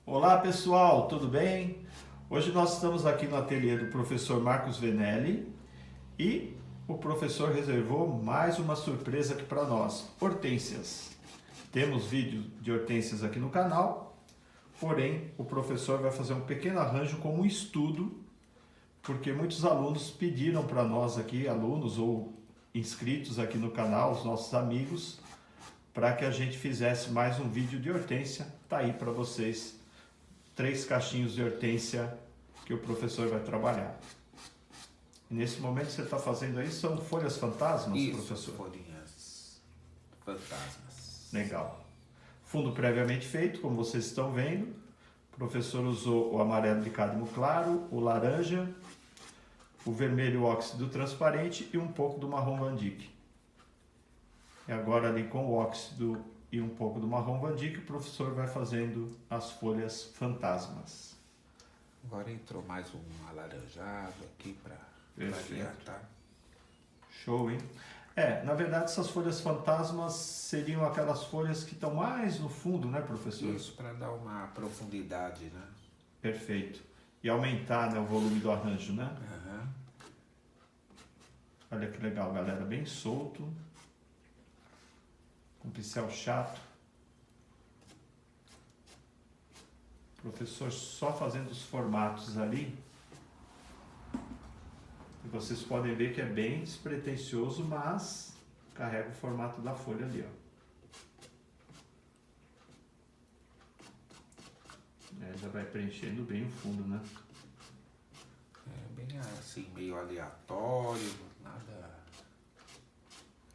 Olá pessoal, tudo bem? Hoje nós estamos aqui no ateliê do professor Marcos Venelli e o professor reservou mais uma surpresa aqui para nós, hortênsias. Temos vídeo de hortênsias aqui no canal, porém o professor vai fazer um pequeno arranjo como um estudo, porque muitos alunos pediram para nós aqui, alunos ou inscritos aqui no canal, os nossos amigos, para que a gente fizesse mais um vídeo de hortênsia. Tá aí para vocês 3 cachinhos de hortênsia que o professor vai trabalhar. E nesse momento que você está fazendo aí são folhas fantasmas, Isso, professor? folhinhas fantasmas. Legal. Fundo previamente feito, como vocês estão vendo. O professor usou o amarelo de cádmio claro, o laranja, o vermelho óxido transparente e um pouco do marrom Van Dyck. E agora ali com o óxido e um pouco do marrom Van Dyck, o professor vai fazendo as folhas fantasmas. Agora entrou mais um alaranjado aqui para variar, tá? Show, hein? Na verdade essas folhas fantasmas seriam aquelas folhas que estão mais no fundo, né, professor? Isso, para dar uma profundidade, né? Perfeito. E aumentar, né, o volume do arranjo, né? Uhum. Olha que legal, galera. Bem solto. Com pincel chato. Professor só fazendo os formatos ali. E vocês podem ver que é bem despretensioso, mas carrega o formato da folha ali, ó. Já vai preenchendo bem o fundo, né? É bem assim, meio aleatório, nada...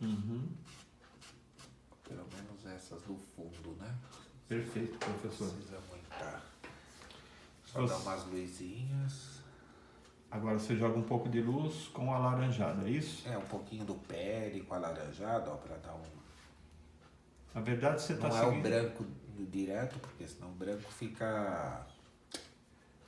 Uhum. Pelo menos essas do fundo, né? Perfeito, professor. Não precisa aumentar. Só dar umas luzinhas. Agora você joga um pouco de luz com o alaranjado, é isso? Um pouquinho do pele com alaranjado, ó, pra dar um... Na verdade você está Não é seguindo... o branco direto, porque senão o branco fica...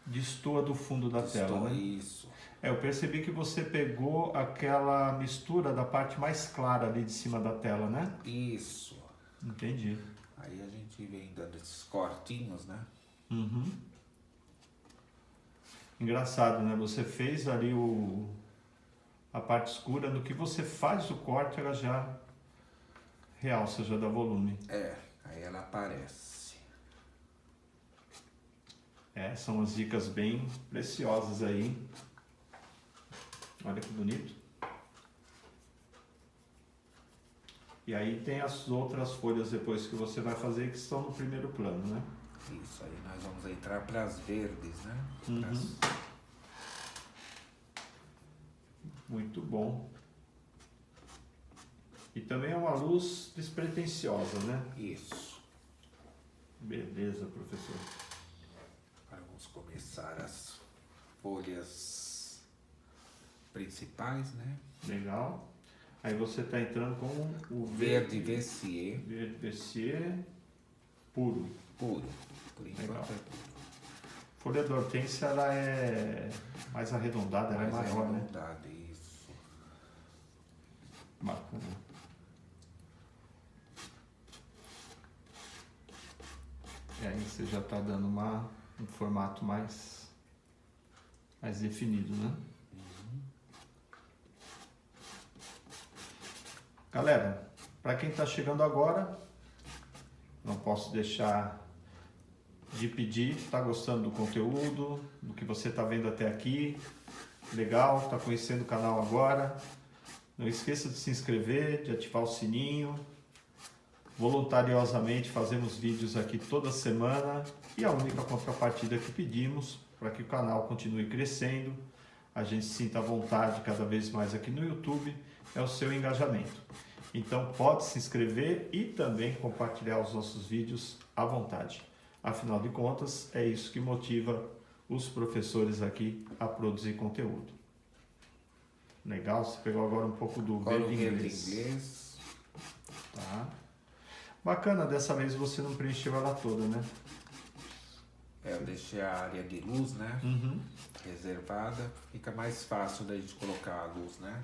Destoa do fundo da tela, né? Isso. Eu percebi que você pegou aquela mistura da parte mais clara ali de cima da tela, né? Isso. Entendi. Aí a gente vem dando esses cortinhos, né? Uhum. Engraçado, né? Você fez ali a parte escura, no que você faz o corte, ela já realça, já dá volume. Aí ela aparece. São as dicas bem preciosas aí. Olha que bonito. E aí tem as outras folhas depois que você vai fazer que estão no primeiro plano, né? Isso, aí nós vamos entrar para as verdes, né? Uhum. Muito bom. E também é uma luz despretensiosa, né? Isso. Beleza, professor. Agora vamos começar as folhas principais, né? Legal. Aí você está entrando com o Verde Vessier. Verde Vessier puro. Puro. Por enquanto Legal. é puro. Folha da hortênsia, ela é mais arredondada, ela é maior, né? arredondada, isso. Bacana. E aí você já está dando um formato mais definido, né? Galera, para quem está chegando agora, não posso deixar de pedir, está gostando do conteúdo, do que você está vendo até aqui, legal, está conhecendo o canal agora, não esqueça de se inscrever, de ativar o sininho. Voluntariosamente fazemos vídeos aqui toda semana e a única contrapartida que pedimos para que o canal continue crescendo, a gente sinta à vontade cada vez mais aqui no YouTube, é o seu engajamento. Então pode se inscrever e também compartilhar os nossos vídeos à vontade. Afinal de contas, é isso que motiva os professores aqui a produzir conteúdo. Legal, você pegou agora um pouco do verde inglês. Tá. Bacana, dessa vez você não preencheu ela toda, né? Eu deixei a área de luz, né? Uhum. Reservada. Fica mais fácil da gente colocar a luz, né?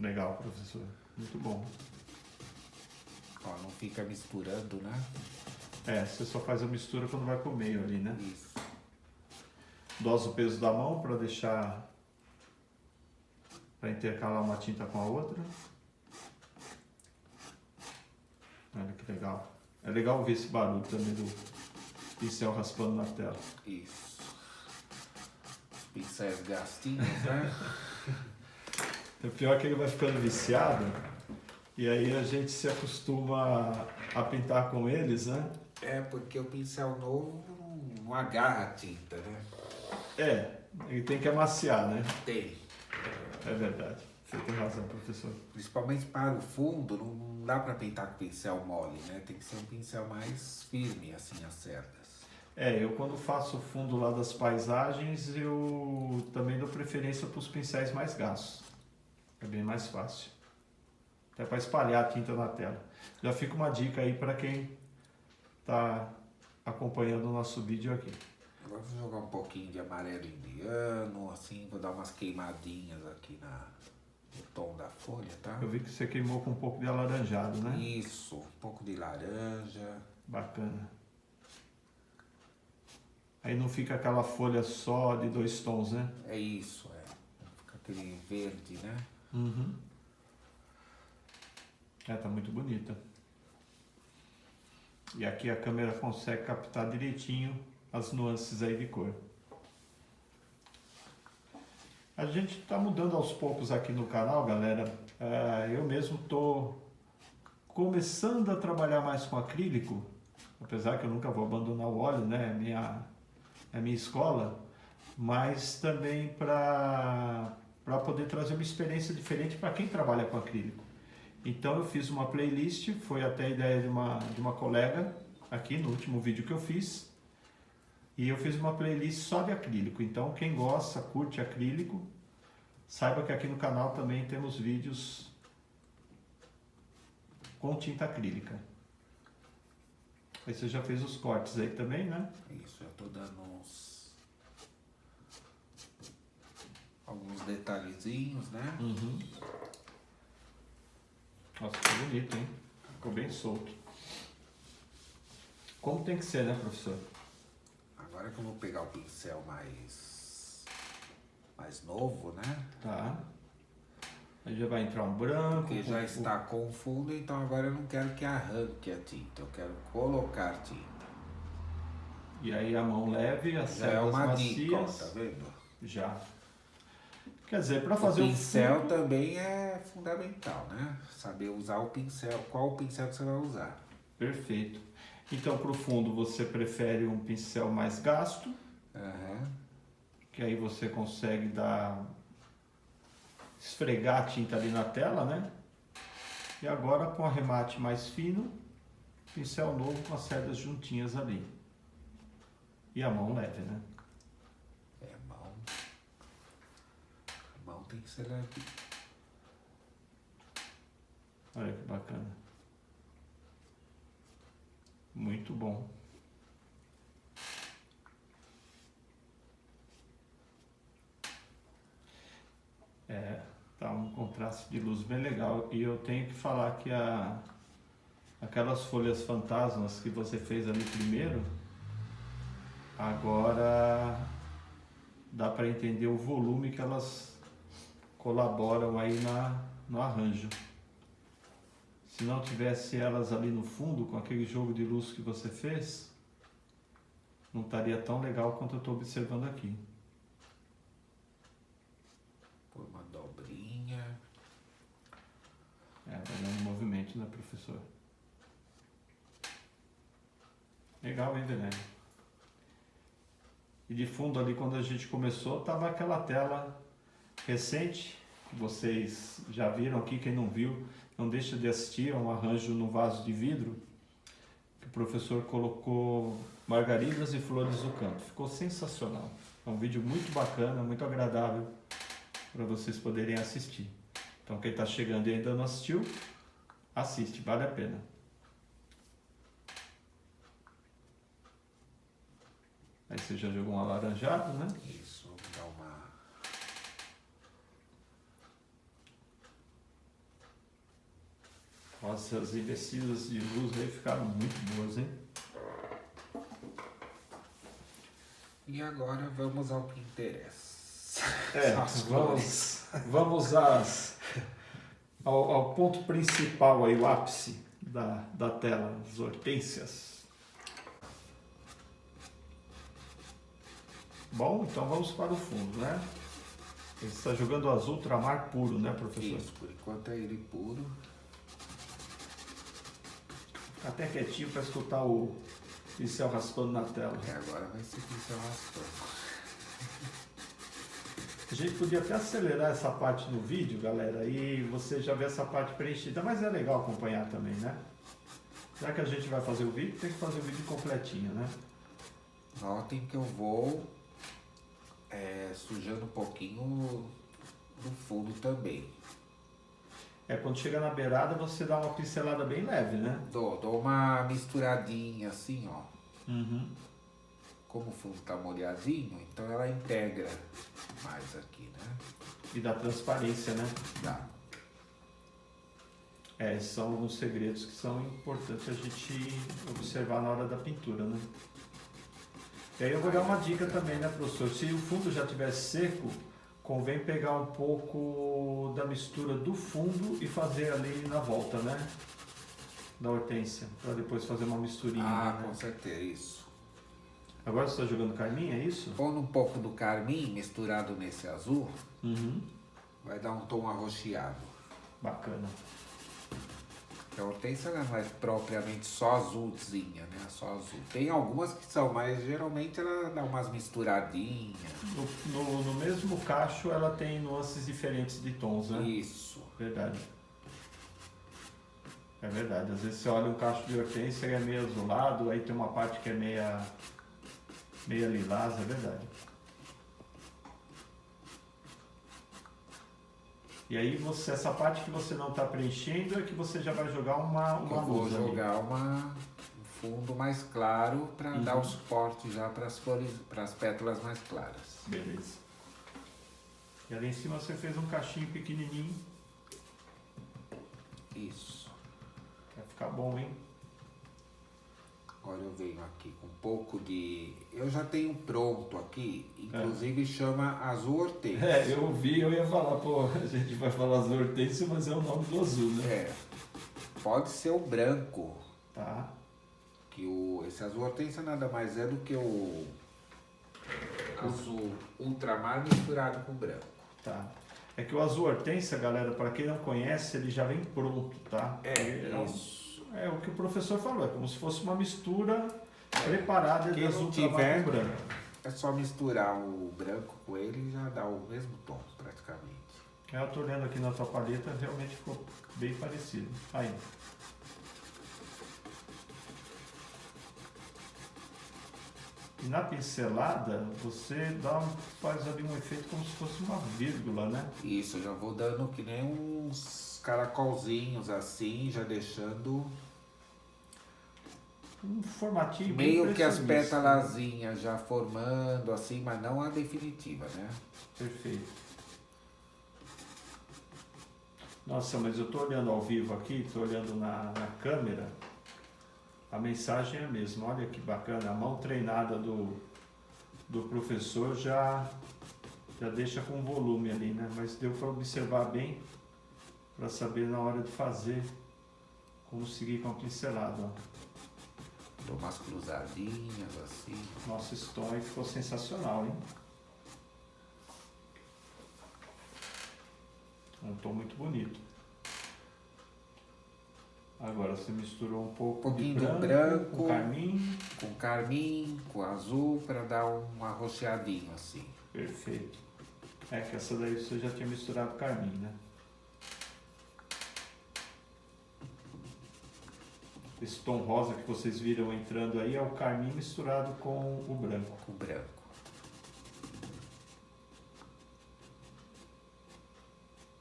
Legal, professor. Muito bom. Ó, não fica misturando, né? Você só faz a mistura quando vai pro meio ali, né? Isso. Dosa o peso da mão para deixar, para intercalar uma tinta com a outra. Olha que legal. É legal ouvir esse barulho também do pincel raspando na tela. Isso. Os pincéis gastinhos, né? O pior é que ele vai ficando viciado e aí a gente se acostuma a pintar com eles, né? Porque o pincel novo não agarra a tinta, né? Ele tem que amaciar, né? Tem. É verdade. Você tem razão, professor. Principalmente para o fundo, não dá para pintar com pincel mole, né? Tem que ser um pincel mais firme, assim, as cerdas. Eu quando faço o fundo lá das paisagens, eu também dou preferência para os pincéis mais gastos. É bem mais fácil. Até para espalhar a tinta na tela. Já fica uma dica aí para quem está acompanhando o nosso vídeo aqui. Agora vou jogar um pouquinho de amarelo indiano, assim, vou dar umas queimadinhas aqui no tom da folha, tá? Eu vi que você queimou com um pouco de alaranjado, né? Isso, um pouco de laranja. Bacana. Aí não fica aquela folha só de 2 tons, né? É isso, fica aquele verde, né? Uhum. Tá muito bonita. E aqui a câmera consegue captar direitinho as nuances aí de cor. A gente está mudando aos poucos aqui no canal, galera. Eu mesmo estou começando a trabalhar mais com acrílico, apesar que eu nunca vou abandonar o óleo, né? É minha escola, mas também para poder trazer uma experiência diferente para quem trabalha com acrílico. Então eu fiz uma playlist, foi até a ideia de uma colega aqui no último vídeo que eu fiz, e eu fiz uma playlist só de acrílico. Então quem gosta, curte acrílico, saiba que aqui no canal também temos vídeos com tinta acrílica. Aí você já fez os cortes aí também, né? Isso, eu tô dando alguns detalhezinhos, né? Uhum. Nossa, ficou bonito, hein? Ficou bem solto. Como tem que ser, né, professor? Agora que eu vou pegar o pincel mais novo, né? Tá. Aí já vai entrar um branco. Porque já está com fundo, então agora eu não quero que arranque a tinta, eu quero colocar tinta. E aí a mão leve, as Já é cerdas uma macias. dica, ó, tá vendo? Já. Quer dizer, para fazer o pincel fundo, também é fundamental, né? Saber usar o pincel, qual o pincel que você vai usar. Perfeito. Então, para o fundo, você prefere um pincel mais gasto, que aí você consegue esfregar a tinta ali na tela, né? E agora, com arremate mais fino, pincel novo com as cerdas juntinhas ali. E a mão leve, né? A mão tem que ser leve. Olha que bacana. Muito bom. Tá um contraste de luz bem legal. E eu tenho que falar que aquelas folhas fantasmas que você fez ali primeiro, agora dá para entender o volume que elas colaboram aí no arranjo. Se não tivesse elas ali no fundo, com aquele jogo de luz que você fez, não estaria tão legal quanto eu estou observando aqui. Por uma dobrinha. Vai dando movimento, né, professor? Legal, hein, Venélio? E de fundo ali, quando a gente começou, estava aquela tela recente, que vocês já viram aqui, quem não viu, não deixa de assistir, é um arranjo no vaso de vidro, que o professor colocou margaridas e flores do campo. Ficou sensacional. É um vídeo muito bacana, muito agradável para vocês poderem assistir. Então quem está chegando e ainda não assistiu, assiste, vale a pena. Aí você já jogou um alaranjado, né? Isso, vou dar uma... Nossa, as investidas de luz aí ficaram muito boas, hein? E agora vamos ao que interessa. Vamos ao ponto principal aí, o ápice da tela, as hortênsias. Bom, então vamos para o fundo, né? Ele está jogando azul ultramar puro, né, professor? Isso, por enquanto é ele puro. Até quietinho para escutar o pincel raspando na tela. Agora vai ser pincel raspando. A gente podia até acelerar essa parte no vídeo, galera, e você já vê essa parte preenchida, mas é legal acompanhar também, né? Já que a gente vai fazer o vídeo, tem que fazer o vídeo completinho, né? Notem que eu vou sujando um pouquinho no fundo também. Quando chega na beirada, você dá uma pincelada bem leve, né? Dou uma misturadinha assim, ó. Uhum. Como o fundo tá molhadinho, então ela integra mais aqui, né? E dá transparência, né? Dá. São alguns segredos que são importantes a gente observar na hora da pintura, né? E aí eu vou dar uma dica também, né, professor? Se o fundo já estiver seco, convém pegar um pouco da mistura do fundo e fazer ali na volta, né? Da hortênsia, para depois fazer uma misturinha. Ah, com certeza, isso. Agora você está jogando carmim, é isso? Pondo um pouco do carmim misturado nesse azul, vai dar um tom arroxeado. Bacana. A hortênsia não é propriamente só azulzinha, né? Só azul. Tem algumas que são, mas geralmente ela dá umas misturadinhas. No mesmo cacho ela tem nuances diferentes de tons, né? Isso. Verdade. É verdade. Às vezes você olha um cacho de hortênsia e é meio azulado, aí tem uma parte que é meia lilás, é verdade. E aí essa parte que você não está preenchendo é que você já vai jogar uma Eu vou luz jogar um fundo mais claro para dar o suporte já para as flores, para as pétalas mais claras. Beleza. E ali em cima você fez um cachinho pequenininho. Isso. Vai ficar bom, hein? Agora eu venho aqui com um pouco de... Eu já tenho pronto aqui, inclusive chama azul hortênsia. Eu vi, eu ia falar, pô, a gente vai falar azul hortênsia, mas é o nome do azul, né? Pode ser o branco. Tá. Esse azul hortênsia nada mais é do que o azul ultramar misturado com branco. Tá. É que o azul hortênsia, galera, para quem não conhece, ele já vem pronto, tá? Isso. É o que o professor falou, é como se fosse uma mistura preparada de azul tiver com branco. É só misturar o branco com ele e já dá o mesmo tom, praticamente. Eu tô olhando aqui na tua paleta, realmente ficou bem parecido. Aí. E na pincelada, você faz ali um efeito como se fosse uma vírgula, né? Isso, eu já vou dando que nem uns caracolzinhos assim, já deixando um formatinho meio que as pétalazinhas já formando assim, mas não a definitiva, né? Perfeito. Nossa, mas eu tô olhando ao vivo aqui, tô olhando na câmera, a mensagem é a mesma. Olha que bacana, a mão treinada do professor já deixa com volume ali, né? Mas deu para observar bem, para saber na hora de fazer como seguir com a pincelada. Ó. Dou umas cruzadinhas assim. Nossa, esse tom aí ficou sensacional, hein? Um tom muito bonito. Agora você misturou um pouquinho de branco com carmim. Com carmim, com azul, para dar um arroxeadinho assim. Perfeito. É que essa daí você já tinha misturado carmim, né? Esse tom rosa que vocês viram entrando aí é o carmim misturado com o branco. Com o branco.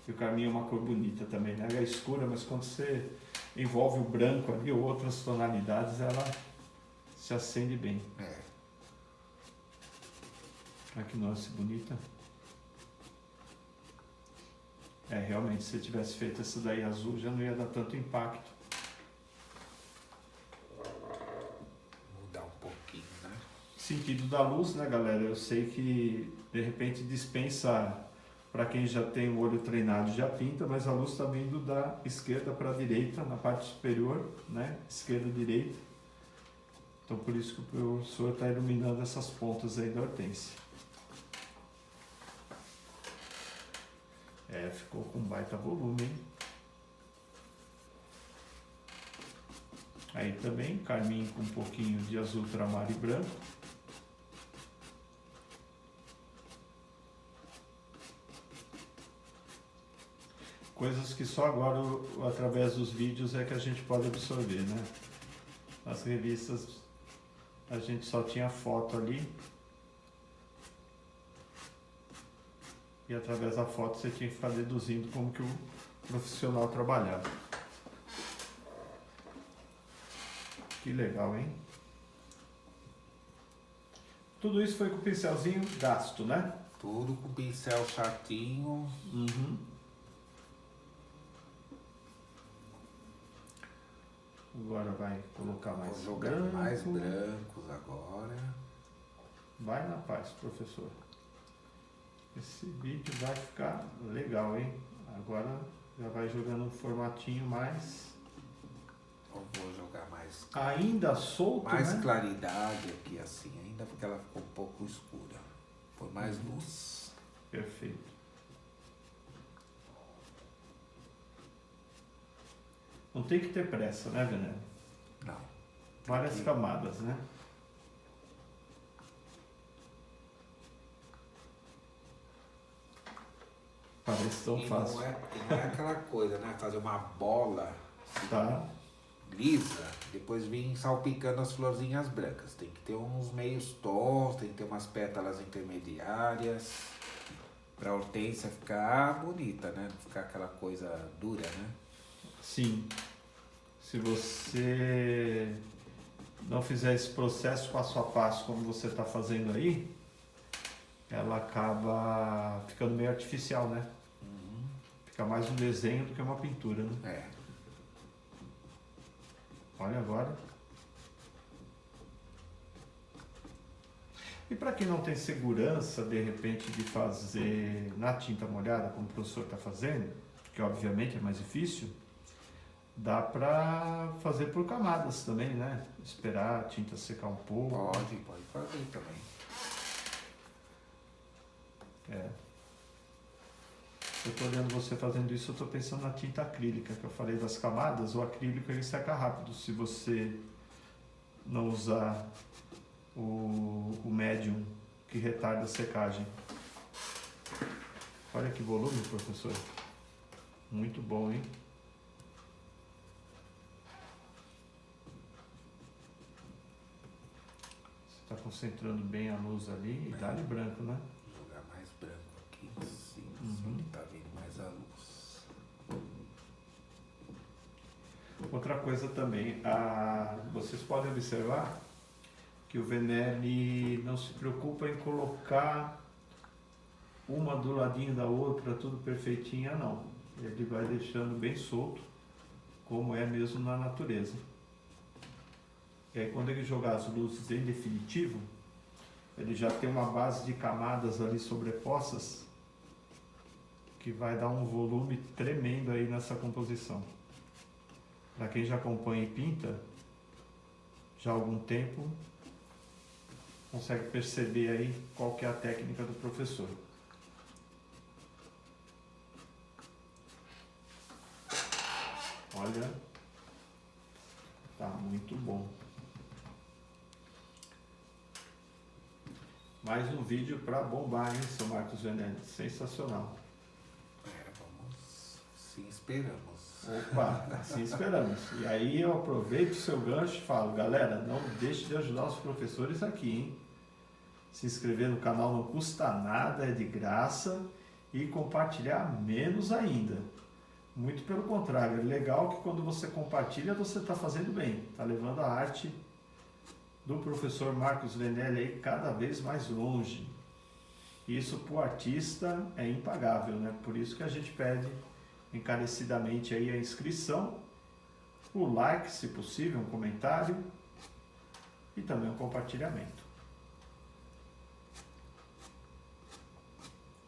E o carmim é uma cor bonita também, né? Ela é escura, mas quando você envolve o branco ali ou outras tonalidades, ela se acende bem. Olha que nuance bonita. Realmente, se eu tivesse feito essa daí azul, já não ia dar tanto impacto. sentido da luz, né, galera? Eu sei que de repente dispensa para quem já tem o olho treinado já pinta, mas a luz está vindo da esquerda para a direita, na parte superior, né? Esquerda e direita. Então por isso que o professor está iluminando essas pontas aí da hortênsia. Ficou com baita volume, hein? Aí também, carmim com um pouquinho de azul ultramar e branco. Coisas que só agora, através dos vídeos, é que a gente pode absorver, né? Nas revistas, a gente só tinha foto ali. E através da foto você tinha que ficar deduzindo como que o profissional trabalhava. Que legal, hein? Tudo isso foi com o pincelzinho gasto, né? Tudo com pincel chatinho. Uhum. Agora vai colocar mais Vou jogar branco. mais brancos agora. Vai na paz, professor. Esse vídeo vai ficar legal, hein? Agora já vai jogando um formatinho mais... Eu vou jogar mais, Ainda solto, mais né? claridade aqui assim, ainda porque ela ficou um pouco escura. Por mais luz. Perfeito. Não tem que ter pressa, né, Veneno? Não. Várias Aqui. camadas, né? Parece tão E fácil. não é aquela coisa, né? Fazer uma bola Tá? lisa, depois vir salpicando as florzinhas brancas. Tem que ter uns meios tons, tem que ter umas pétalas intermediárias. Pra hortência ficar bonita, né? Não ficar aquela coisa dura, né? Sim. Se você não fizer esse processo passo a passo como você está fazendo aí, ela acaba ficando meio artificial, né? Fica mais um desenho do que uma pintura, né? É. Olha agora. E para quem não tem segurança, de repente, de fazer na tinta molhada, como o professor está fazendo, que obviamente é mais difícil, dá para fazer por camadas também, né? Esperar a tinta secar um pouco. Pode fazer também. Eu estou olhando você fazendo isso, eu estou pensando na tinta acrílica, que eu falei das camadas. O acrílico ele seca rápido se você não usar o médium que retarda a secagem. Olha que volume, professor. Muito bom, hein? Você está concentrando bem a luz ali e dá-lhe branco, né? Vou jogar mais branco aqui em cima, assim que tá vindo mais a luz. Outra coisa também, vocês podem observar que o Venelli não se preocupa em colocar uma do ladinho da outra, tudo perfeitinha, não. Ele vai deixando bem solto, como é mesmo na natureza. E aí quando ele jogar as luzes em definitivo, ele já tem uma base de camadas ali sobrepostas, que vai dar um volume tremendo aí nessa composição. Para quem já acompanha e pinta, já há algum tempo, consegue perceber aí qual que é a técnica do professor. Olha, tá muito bom. Mais um vídeo para bombar, hein, seu Marcos Venelli? Sensacional. Vamos, sim, esperamos. Opa, assim esperamos. E aí eu aproveito o seu gancho e falo, galera, não deixe de ajudar os professores aqui, hein? Se inscrever no canal não custa nada, é de graça, e compartilhar menos ainda. Muito pelo contrário, é legal que quando você compartilha, você está fazendo bem, está levando a arte do professor Marcos Venelli aí cada vez mais longe. Isso para o artista é impagável, né? Por isso que a gente pede encarecidamente aí a inscrição, o like, se possível, um comentário e também um compartilhamento.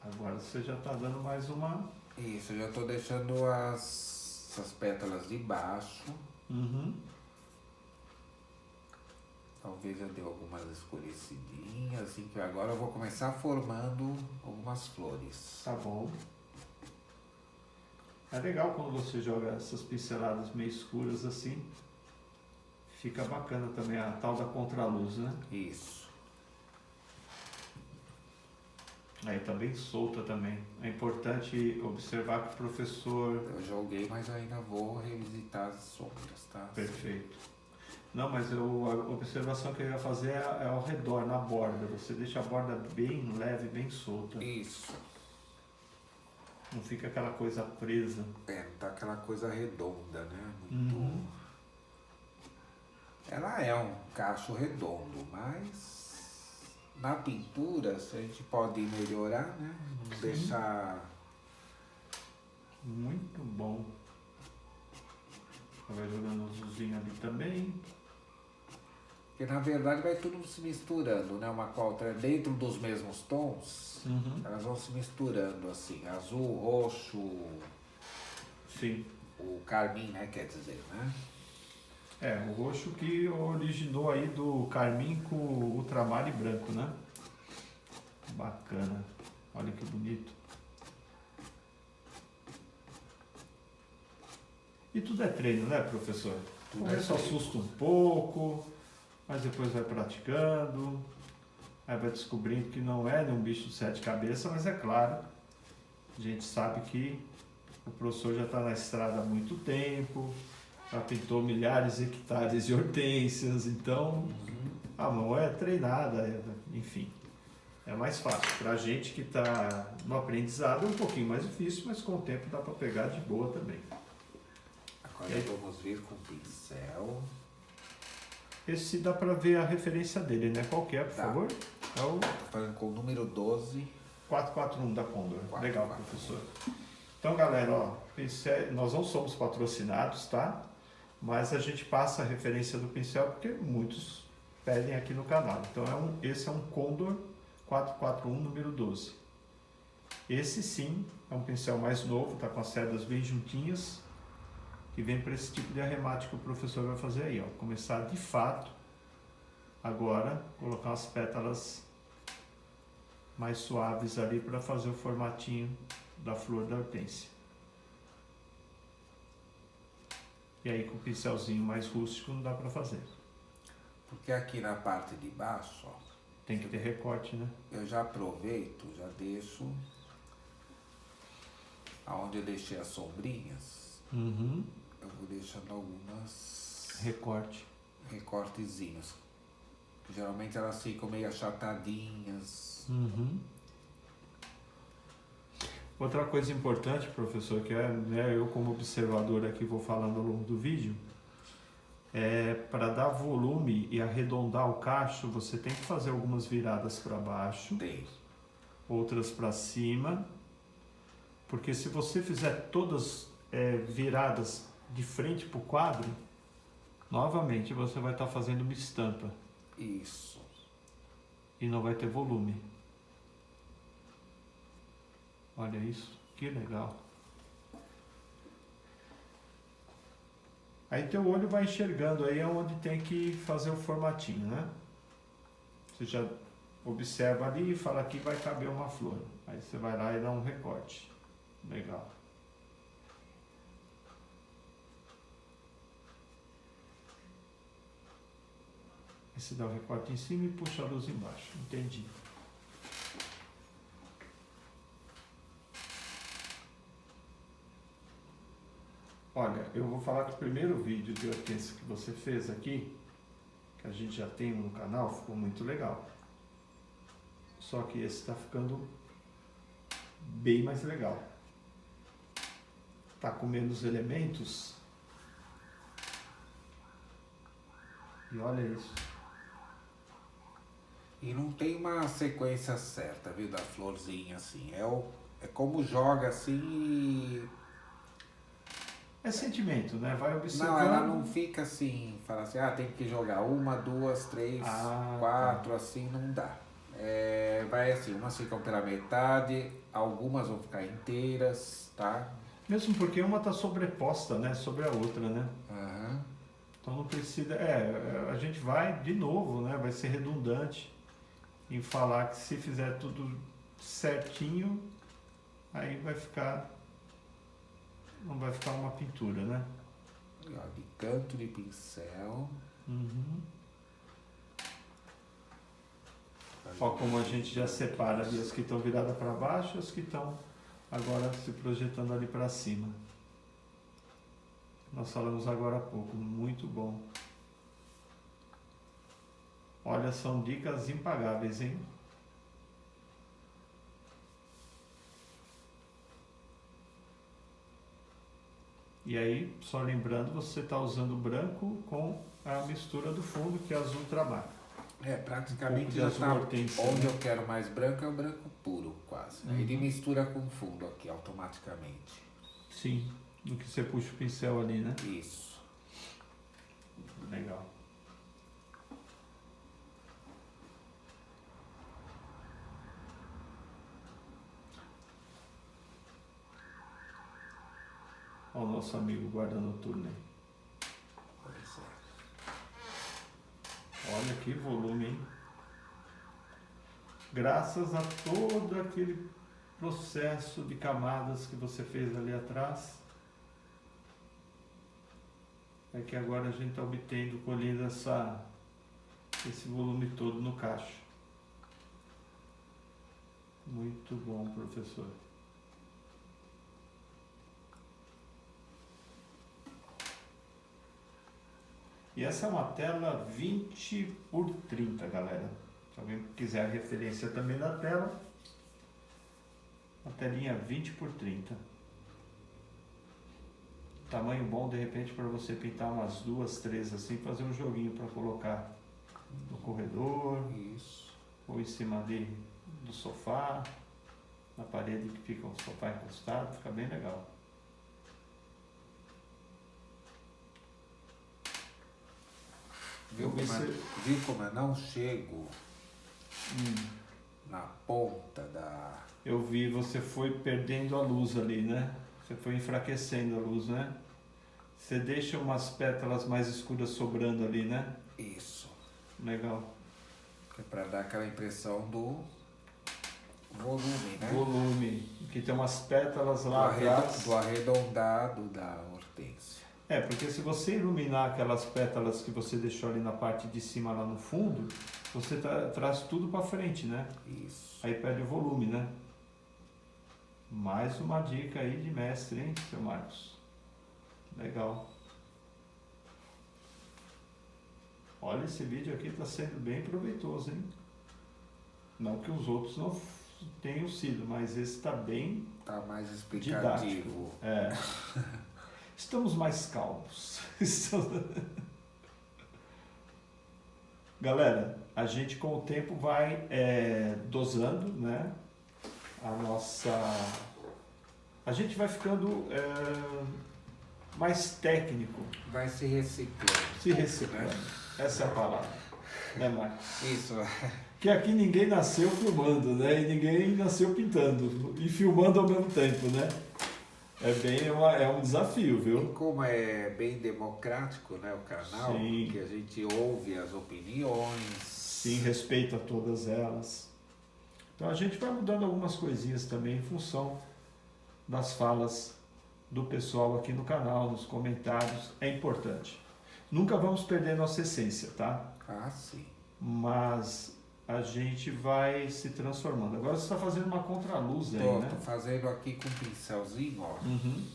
Agora você já está dando mais uma... Isso, eu já tô deixando essas pétalas de baixo. Uhum. Talvez já deu algumas escurecidinhas, assim que agora eu vou começar formando algumas flores. Tá bom. É legal quando você joga essas pinceladas meio escuras assim. Fica bacana também a tal da contraluz, né? Isso. Aí tá bem solta também. É importante observar que o professor... Eu joguei, mas eu ainda vou revisitar as sombras, tá? Perfeito. Não, mas a observação que eu ia fazer é ao redor, na borda. Você deixa a borda bem leve, bem solta. Isso. Não fica aquela coisa presa. É, não tá aquela coisa redonda, né? Muito... Uhum. Ela é um cacho redondo, mas na pintura a gente pode melhorar, né? Não Sim. deixar... Muito bom. Vai jogando um azulzinho ali também. Porque na verdade vai tudo se misturando, né? Uma com a outra dentro dos mesmos tons. Uhum. Elas vão se misturando assim, azul, roxo, Sim. o carmim, né? Quer dizer, né? É, o roxo que originou aí do carmim com ultramar e branco, né? Bacana. Olha que bonito. E tudo é treino, né, professor? Tudo Começa é treino. assusta um pouco, mas depois vai praticando, aí vai descobrindo que não é um bicho de 7 cabeças, mas é claro, a gente sabe que o professor já está na estrada há muito tempo, já pintou milhares de hectares de hortênsias, então a mão é treinada, enfim. É mais fácil. Para a gente que está no aprendizado é um pouquinho mais difícil, mas com o tempo dá para pegar de boa também. Agora vamos vir com o pincel. Esse dá para ver a referência dele, né? Qual que é, por Tá. favor? É o Tô fazendo com o número 12. 441 da Condor. 441. Legal, professor. Então, galera, ó, pincel, nós não somos patrocinados, tá? Mas a gente passa a referência do pincel porque muitos pedem aqui no canal. Então, esse é um Condor 441 número 12. Esse sim é um pincel mais novo, tá com as cerdas bem juntinhas, que vem para esse tipo de arremate que o professor vai fazer aí, ó. Começar de fato, agora, colocar as pétalas mais suaves ali para fazer o formatinho da flor da hortênsia. E aí com o pincelzinho mais rústico não dá para fazer. Porque aqui na parte de baixo, ó, Tem que ter recorte, né? eu já aproveito, já deixo aonde eu deixei as sombrinhas, Uhum. eu vou deixando algumas Recorte. recortezinhos. Geralmente elas ficam meio achatadinhas. Uhum. Outra coisa importante, professor, que é, né, eu como observador aqui vou falando ao longo do vídeo, é para dar volume e arredondar o cacho, você tem que fazer algumas viradas para baixo, Tem. outras para cima, porque se você fizer todas viradas de frente para o quadro, novamente você vai estar fazendo uma estampa Isso. e não vai ter volume. Olha isso, que legal. Aí teu olho vai enxergando aí onde tem que fazer o formatinho, né? Você já observa ali e fala aqui vai caber uma flor. Aí você vai lá e dá um recorte. Legal. Aí você dá o recorte em cima e puxa a luz embaixo. Entendi. Olha, eu vou falar que o primeiro vídeo de hortênsia que você fez aqui, que a gente já tem no canal, ficou muito legal. Só que esse está ficando bem mais legal. Tá com menos elementos. E olha isso. E não tem uma sequência certa, viu, da florzinha assim. É como joga assim e... É sentimento, né? Vai observando. Não, ela não fica assim, fala assim, tem que jogar uma, duas, três, Ah, quatro, assim, não dá. Vai assim, umas ficam pela metade, algumas vão ficar inteiras, tá? Mesmo porque uma está sobreposta, né, sobre a outra, né? Aham. Então não precisa. A gente vai de novo, né? Vai ser redundante em falar que se fizer tudo certinho, aí vai ficar. Não vai ficar uma pintura, né? E, ó, de canto de pincel. Uhum. Ó, como a gente já separa ali as que estão viradas para baixo e as que estão agora se projetando ali para cima. Nós falamos agora há pouco, muito bom. Olha, são dicas impagáveis, hein? E aí, só lembrando, você está usando branco com a mistura do fundo, que é azul trabalho. Praticamente de já azul tá hortênsia, onde né? eu quero mais branco é o branco puro, quase. Aí ele mistura com fundo aqui automaticamente. Sim, no que você puxa o pincel ali, né? Isso. Legal. Olha o nosso amigo guarda noturno aí. Pois é. Olha que volume, hein? Graças a todo aquele processo de camadas que você fez ali atrás, é que agora a gente está obtendo, colhendo esse volume todo no cacho. Muito bom, professor. E essa é uma tela 20 por 30, galera. Se alguém quiser a referência também da tela, uma telinha 20 por 30. Tamanho bom, de repente, para você pintar umas 2, 3 assim, fazer um joguinho para colocar no corredor, Isso. ou em cima do sofá, na parede que fica o sofá encostado, fica bem legal. Viu como eu não chego na ponta da... Eu vi, você foi perdendo a luz ali, né? Você foi enfraquecendo a luz, né? Você deixa umas pétalas mais escuras sobrando ali, né? Isso. Legal. Que é pra dar aquela impressão do volume, né? Volume. Que tem umas pétalas lá atrás. Do arredondado da hortênsia. Porque se você iluminar aquelas pétalas que você deixou ali na parte de cima, lá no fundo, você traz tudo para frente, né? Isso. Aí perde o volume, né? Mais uma dica aí de mestre, hein, seu Marcos? Legal. Olha, esse vídeo aqui está sendo bem proveitoso, hein? Não que os outros não tenham sido, mas esse está bem Tá mais didático. explicativo. Estamos mais calmos. Galera, a gente com o tempo vai dosando, né? A gente vai ficando mais técnico. Vai se reciclando. Se reciclando. Essa é a palavra. Né, Marcos? Isso. Que aqui ninguém nasceu filmando, né? E ninguém nasceu pintando. E filmando ao mesmo tempo, né? É um desafio, viu? E como é bem democrático, né, o canal, Sim. que a gente ouve as opiniões. Sim, respeita todas elas. Então a gente vai mudando algumas coisinhas também em função das falas do pessoal aqui no canal, nos comentários. É importante. Nunca vamos perder nossa essência, tá? Ah, sim. Mas a gente vai se transformando. Agora você está fazendo uma contraluz aí, né? Tô fazendo aqui com um pincelzinho, ó. Uhum.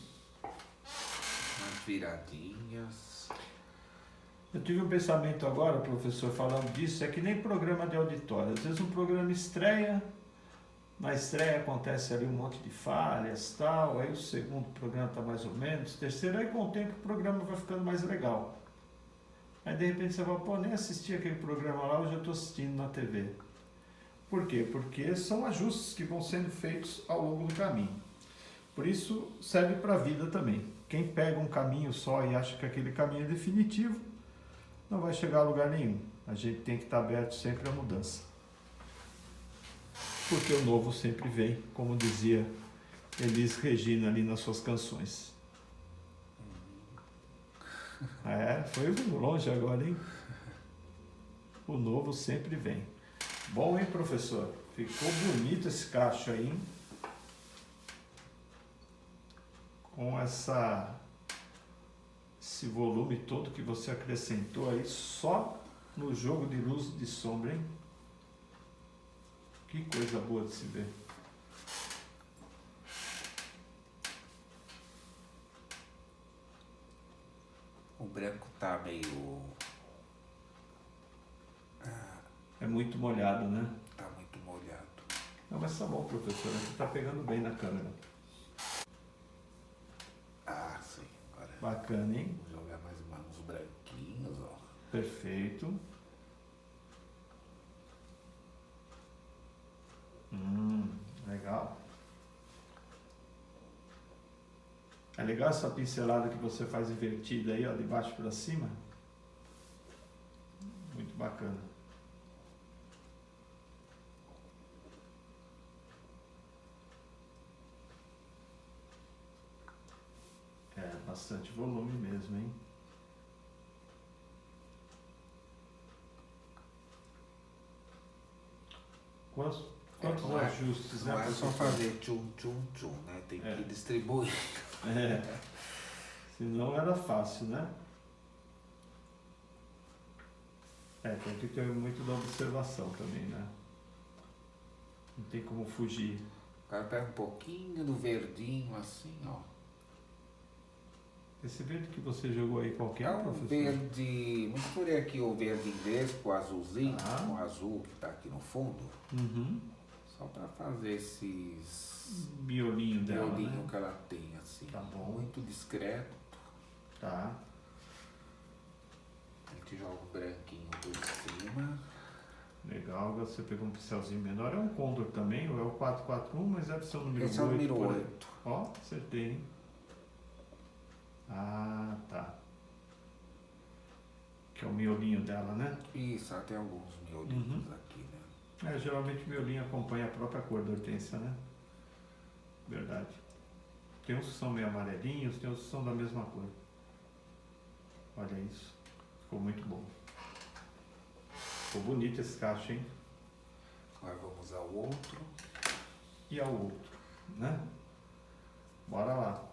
Umas viradinhas. Eu tive um pensamento agora, professor, falando disso, é que nem programa de auditório. Às vezes um programa estreia, na estreia acontece ali um monte de falhas, tal, aí o segundo programa está mais ou menos, terceiro, aí com o tempo o programa vai ficando mais legal. Aí de repente você fala, pô, nem assisti aquele programa lá, hoje eu estou assistindo na TV. Por quê? Porque são ajustes que vão sendo feitos ao longo do caminho. Por isso serve para a vida também. Quem pega um caminho só e acha que aquele caminho é definitivo, não vai chegar a lugar nenhum. A gente tem que estar aberto sempre à mudança. porque o novo sempre vem, como dizia Elis Regina ali nas suas canções. Foi longe agora, hein? O novo sempre vem. Bom, hein, professor? Ficou bonito esse cacho aí, hein? Com esse volume todo que você acrescentou aí só no jogo de luz e de sombra, hein? Que coisa boa de se ver. O branco tá meio... É muito molhado, né? Tá muito molhado. Não, mas tá bom, professor. Você tá pegando bem na câmera. Ah, sim. Agora Bacana, hein? vou jogar mais uns branquinhos, ó. Perfeito. Legal. É legal essa pincelada que você faz invertida aí, ó, de baixo para cima. Muito bacana. Bastante volume mesmo, hein? Quantos ajustes, né? Não é só fazer tchum, tchum, tchum, né? Tem que distribuir. Senão era fácil, né? Tem que ter muito da observação também, né? Não tem como fugir. O cara pega um pouquinho do verdinho assim, ó. Esse verde que você jogou aí, qual que é, um professor? verde... Misturei aqui o verde inglês com o azulzinho, Ah. com o azul que tá aqui no fundo. Uhum. Só pra fazer esses... Miolinho dela, miolinho né? que ela tem, assim. Tá bom. Muito discreto. Tá. A gente joga o branquinho por cima. Legal, você pegou um pincelzinho menor. É um Condor também, ou é o 441, mas deve ser o número 8. Esse é o número por aí. 8. Ó, acertei, hein? Ah, tá. Que é o miolinho dela, né? Isso, ela tem alguns miolinhos aqui, né? Geralmente o miolinho acompanha a própria cor da hortênsia, né? Verdade. Tem uns que são meio amarelinhos, tem uns que são da mesma cor. Olha isso. Ficou muito bom. Ficou bonito esse cacho, hein? Agora vamos ao outro. E ao outro, né? Bora lá.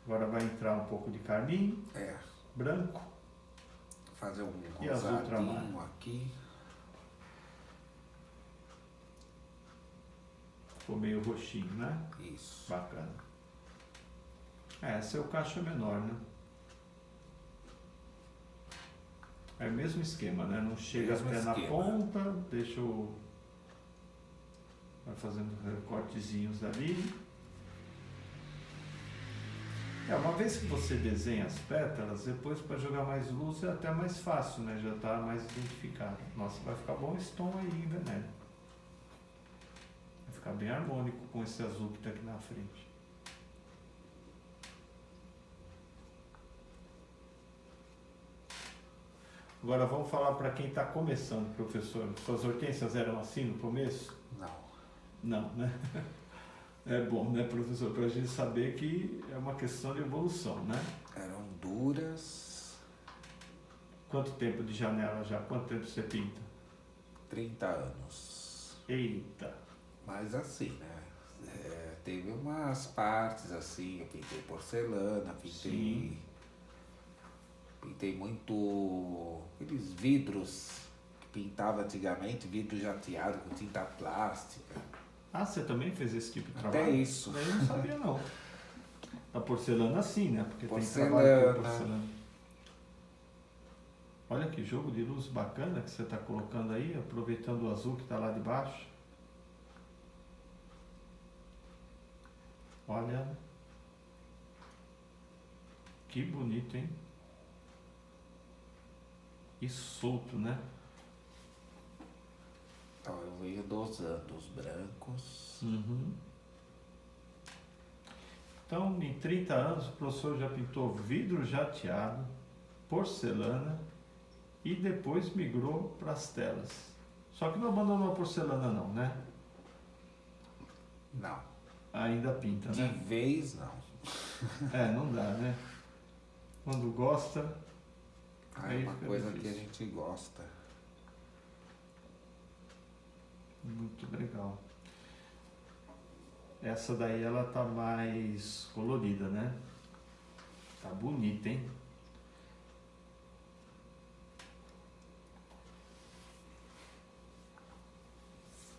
Agora vai entrar um pouco de carmim, branco. Fazer um E azul rosadinho ultramar. aqui. Ficou meio roxinho, né? Isso. Bacana. Seu cacho é menor, né? É o mesmo esquema, né? Não chega Mesmo até na esquema. ponta, deixa o... Vai fazendo recortezinhos ali. Uma vez que você desenha as pétalas, depois para jogar mais luz é até mais fácil, né? Já está mais identificado. Nossa, vai ficar bom esse tom aí, hein, Venélio? Vai ficar bem harmônico com esse azul que está aqui na frente. Agora vamos falar para quem está começando, professor. Suas hortênsias eram assim no começo? Não. Não, né? É bom, né, professor? Para a gente saber que é uma questão de evolução, né? Eram duras. Quanto tempo de janela já? Quanto tempo você pinta? 30 anos. Eita! Mas assim, né? Teve umas partes assim, eu pintei porcelana, Sim. Pintei muito aqueles vidros que pintava antigamente, vidro jateado com tinta plástica. Ah, você também fez esse tipo de Até trabalho? isso. Eu não sabia, não. A porcelana sim, né? Porque Porcelana. tem trabalho com porcelana. Olha que jogo de luz bacana que você está colocando aí, aproveitando o azul que está lá de baixo. Olha. Que bonito, hein? E solto, né? Então eu venho dosando os brancos. Então, em 30 anos, o professor já pintou vidro jateado, porcelana e depois migrou para as telas. Só que não abandonou a porcelana não, né? Não. Ainda pinta, De né? vez, não. Não dá, né? Quando gosta, É aí uma fica coisa que a difícil. gente gosta. Muito legal. Essa daí ela tá mais colorida, né? Tá bonita, hein?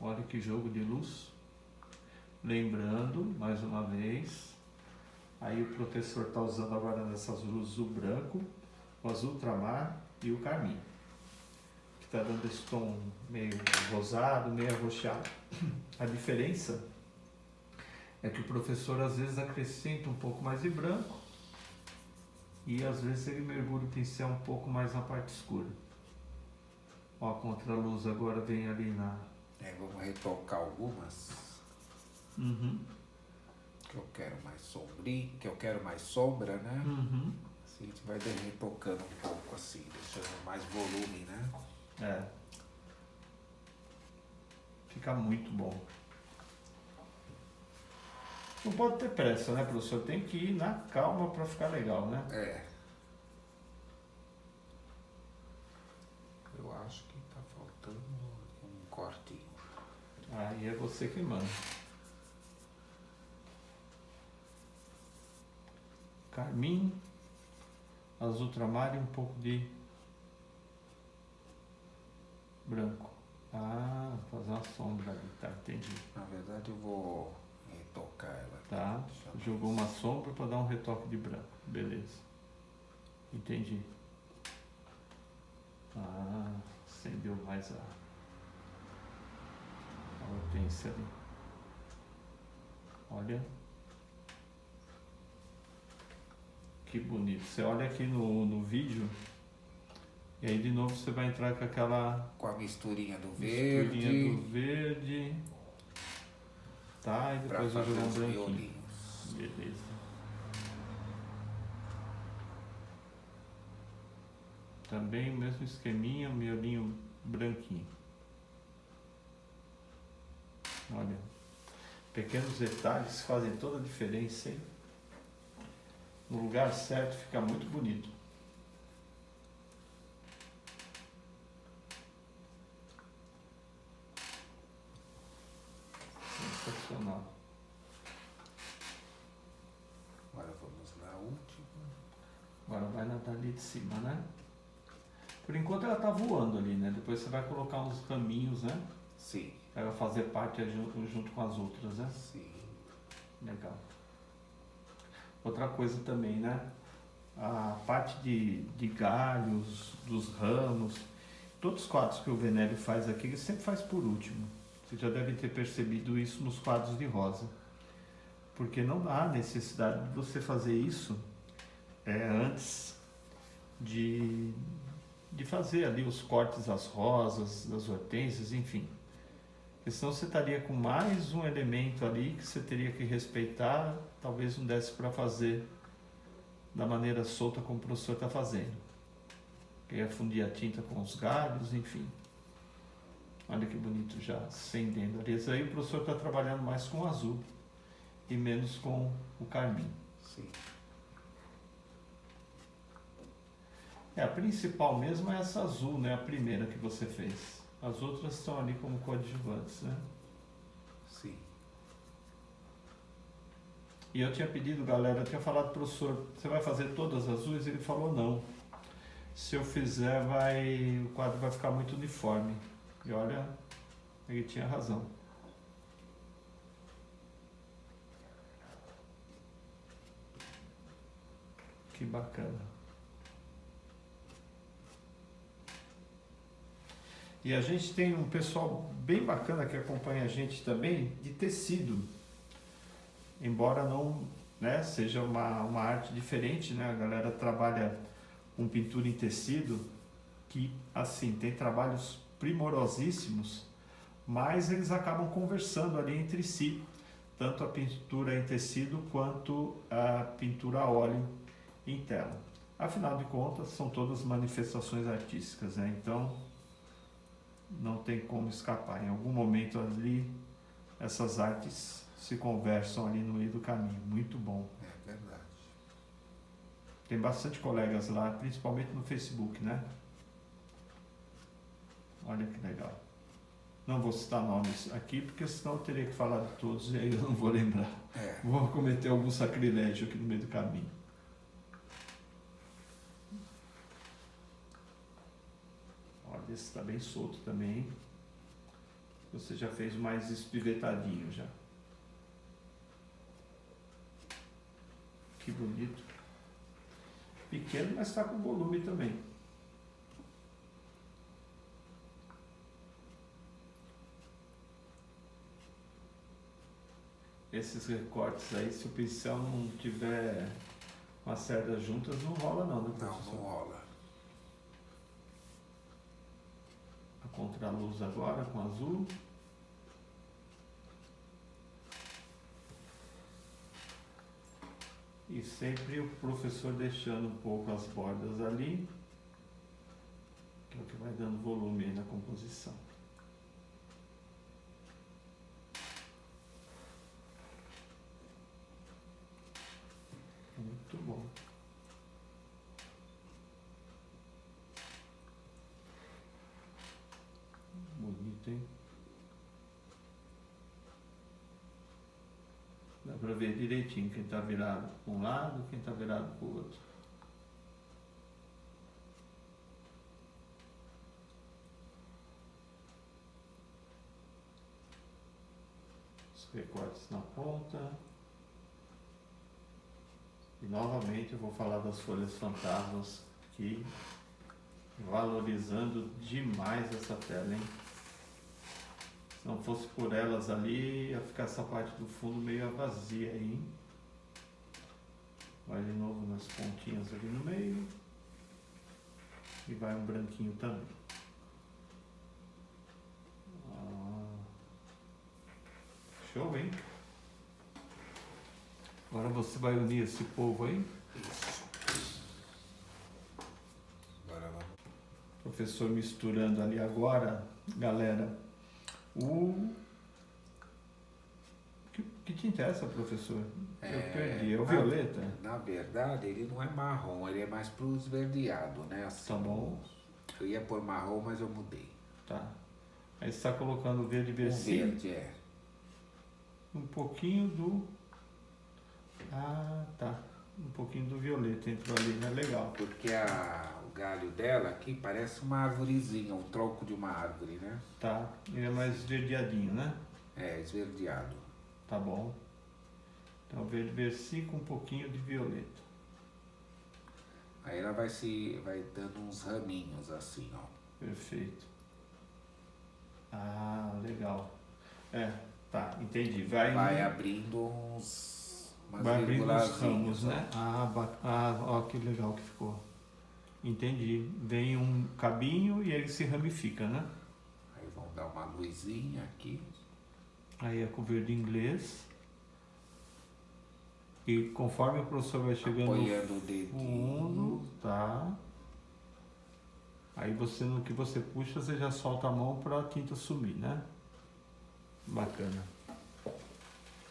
Olha que jogo de luz. Lembrando, mais uma vez, aí o professor está usando agora nessas luzes o branco, o azul ultramar e o carmim, que está dando esse tom meio rosado, meio arroxeado. A diferença é que o professor às vezes acrescenta um pouco mais de branco e às vezes ele mergulha o pincel um pouco mais na parte escura. Ó, a contraluz agora vem ali na... Vamos retocar algumas. Uhum. Que eu quero mais sombrio, que eu quero mais sombra, né? Uhum. Assim, a gente vai retocando um pouco assim, deixando mais volume, né? Fica muito bom. Não pode ter pressa, né, professor? Tem que ir na calma para ficar legal, né? Eu acho que tá faltando um cortinho. Aí é você que manda. Carmim, azul ultramar e um pouco de branco. Fazer uma sombra ali, tá? Entendi. Na verdade eu vou retocar ela aqui. Tá, jogou uma sombra para dar um retoque de branco. Beleza. Entendi. Acendeu mais a hortência ali. Olha. Que bonito. Você olha aqui no vídeo e aí de novo você vai entrar com aquela... Com a misturinha do verde. Tá, e pra depois eu fazer jogar um os branquinho. violinhos. Beleza. Também o mesmo esqueminha, miolinho branquinho. Olha, pequenos detalhes fazem toda a diferença, hein? No lugar certo fica muito bonito. Sensacional. Agora vamos na última. Agora vai na dali de cima, né? Por enquanto ela tá voando ali, né? Depois você vai colocar uns raminhos, né? Sim. Para fazer parte junto com as outras, né? Sim. Legal. Outra coisa também, né? A parte de galhos, dos ramos, todos os quadros que o Venélio faz aqui, ele sempre faz por último. Você já deve ter percebido isso nos quadros de rosa. Porque não há necessidade de você fazer isso antes de fazer ali os cortes das rosas, das hortênsias, enfim. Porque senão você estaria com mais um elemento ali que você teria que respeitar, talvez não desse para fazer da maneira solta como o professor está fazendo. Que ia fundir a tinta com os galhos, enfim. Olha que bonito já acendendo ali. Esse aí o professor está trabalhando mais com o azul e menos com o carmim. Sim. A principal mesmo é essa azul, né? A primeira que você fez. As outras estão ali como coadjuvantes, né? Sim. E eu tinha pedido, galera, eu tinha falado pro professor, você vai fazer todas as azuis? Ele falou não. Se eu fizer, o quadro vai ficar muito uniforme. E olha, ele tinha razão. Que bacana. E a gente tem um pessoal bem bacana que acompanha a gente também de tecido. Embora não, né, seja uma arte diferente, né? A galera trabalha com pintura em tecido, que assim, tem trabalhos primorosíssimos, mas eles acabam conversando ali entre si, tanto a pintura em tecido quanto a pintura a óleo em tela. Afinal de contas, são todas manifestações artísticas, né? Então, não tem como escapar. Em algum momento ali, essas artes se conversam ali no meio do caminho. Muito bom. É verdade. Tem bastante colegas lá, principalmente no Facebook, né? Olha que legal. Não vou citar nomes aqui, porque senão eu teria que falar de todos e aí eu não vou lembrar. Vou cometer algum sacrilégio aqui no meio do caminho. Olha, esse está bem solto também. Você já fez mais espivetadinho já. Que bonito. Pequeno, mas está com volume também. Esses recortes aí, se o pincel não tiver com as cerdas juntas, não rola não, né, professor? Não rola. A contraluz agora com azul. E sempre o professor deixando um pouco as bordas ali, que é o que vai dando volume aí na composição. Muito bom. Bonito, hein? Dá para ver direitinho quem está virado para um lado, quem está virado para o outro. Os recortes na ponta. E novamente eu vou falar das folhas fantasmas aqui, valorizando demais essa tela, hein? Se não fosse por elas ali, ia ficar essa parte do fundo meio vazia aí, hein? Vai de novo nas pontinhas ali no meio. E vai um branquinho também. Show, hein? Agora você vai unir esse povo aí. Isso. Agora vamos. Professor misturando ali agora, galera. Que tinta é essa, professor? Eu perdi. É o violeta? Na verdade, ele não é marrom, ele é mais pro esverdeado, né? Assim, Tá bom. Eu ia pôr marrom, mas eu mudei. Tá. Aí você está colocando o verde O bercinho. verde, é. Um pouquinho do... Ah, tá. Um pouquinho do violeta entrou ali, né? Legal. Porque o galho dela aqui parece uma arvorezinha, um tronco de uma árvore, né? Tá. Ele é mais esverdeadinho, né? É, esverdeado. Tá bom. Então verde bercinho com um pouquinho de violeta. Aí ela vai dando uns raminhos assim, ó. Perfeito. Ah, legal. É, tá, entendi. Vai abrindo umas abrindo os virgulazinhas, ramos, ó. né? Ó, que legal que ficou. Entendi. Vem um cabinho e ele se ramifica, né? Aí vão dar uma luzinha aqui. Aí é com verde inglês. E conforme o professor vai chegando Apoiando o no dedinho. fundo, tá? Aí você, no que você puxa, você já solta a mão para a tinta sumir, né? Bacana.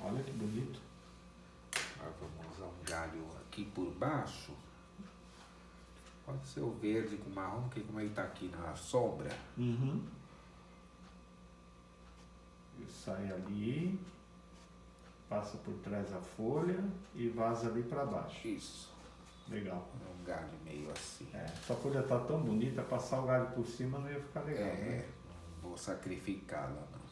Olha que bonito. Agora vamos usar um galho aqui por baixo. Pode ser o verde com marrom, porque como ele está aqui na sombra. Uhum. E sai ali, passa por trás da folha e vaza ali para baixo. Isso. Legal. Um galho meio assim. Essa folha tá tão bonita, passar o galho por cima não ia ficar legal, né? Não vou sacrificá-la, não.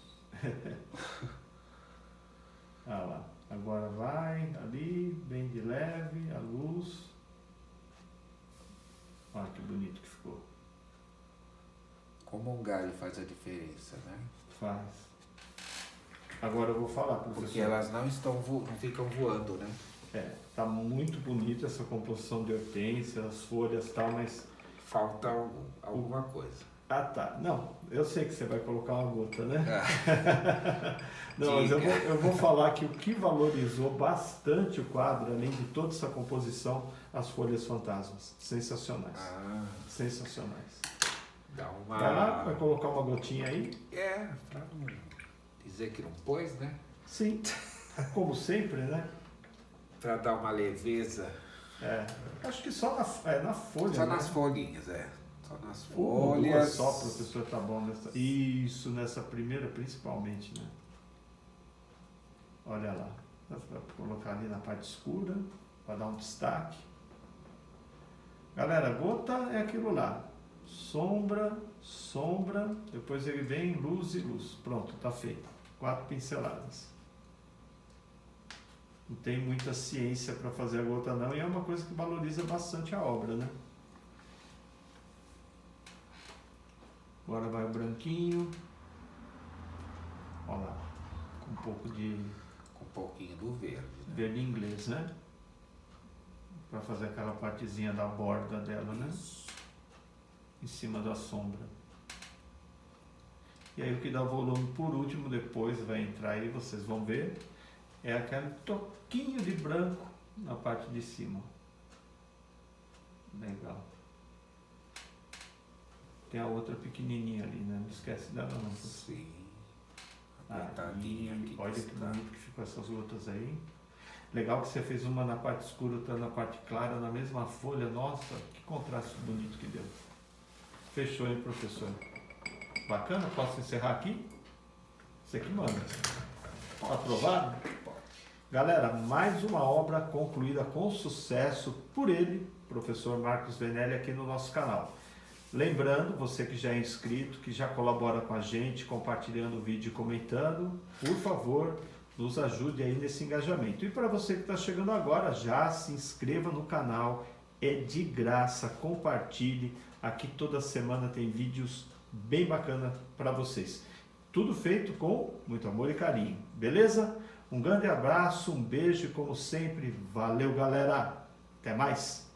Ah lá. Agora vai ali, bem de leve, a luz. Olha que bonito que ficou. Como um galho faz a diferença, né? Faz. Agora eu vou falar, professor. Porque elas não ficam voando, né? Tá muito bonita essa composição de hortênsia, as folhas e tal, mas... Falta alguma coisa. Ah, tá. Não, eu sei que você vai colocar uma gota, né? Ah. Não, mas eu vou falar que o que valorizou bastante o quadro, além de toda essa composição, as folhas fantasmas. Sensacionais. Sensacionais. Dá uma... Vai lá, vai colocar uma gotinha aí? Pra não dizer que não pôs, né? Sim. como sempre, né? Para dar uma leveza. Acho que só na folha, Só né? nas folhinhas, Só nas Uma ou duas folhas. só, professor, tá bom. Isso, nessa primeira principalmente, né? Olha lá. Vai colocar ali na parte escura, para dar um destaque. Galera, gota é aquilo lá. Sombra, sombra, depois ele vem luz e luz. Pronto, tá feito. 4 pinceladas. Não tem muita ciência para fazer a gota não, e é uma coisa que valoriza bastante a obra, né? Agora vai o branquinho. Olha lá, com um pouco de Com um pouquinho do verde. verde inglês, né? Para fazer aquela partezinha da borda dela, né? Isso. Em cima da sombra. E aí o que dá volume por último, depois vai entrar aí, vocês vão ver, é aquele toquinho de branco na parte de cima. Legal. Tem a outra pequenininha ali, né? Não esquece dela não. Sim. Aí, Aqui olha que está. bonito que ficou essas gotas aí. Legal que você fez uma na parte escura, outra na parte clara, na mesma folha. Nossa, que contraste bonito que deu. Fechou, hein, professor? Bacana? Posso encerrar aqui? Você que manda. Aprovado? Pode. Galera, mais uma obra concluída com sucesso por ele, professor Marcos Venelli, aqui no nosso canal. Lembrando, você que já é inscrito, que já colabora com a gente, compartilhando o vídeo e comentando, por favor, nos ajude aí nesse engajamento. E para você que está chegando agora, já se inscreva no canal, é de graça, compartilhe. Aqui toda semana tem vídeos bem bacana para vocês. Tudo feito com muito amor e carinho, beleza? Um grande abraço, um beijo e como sempre, valeu galera, até mais!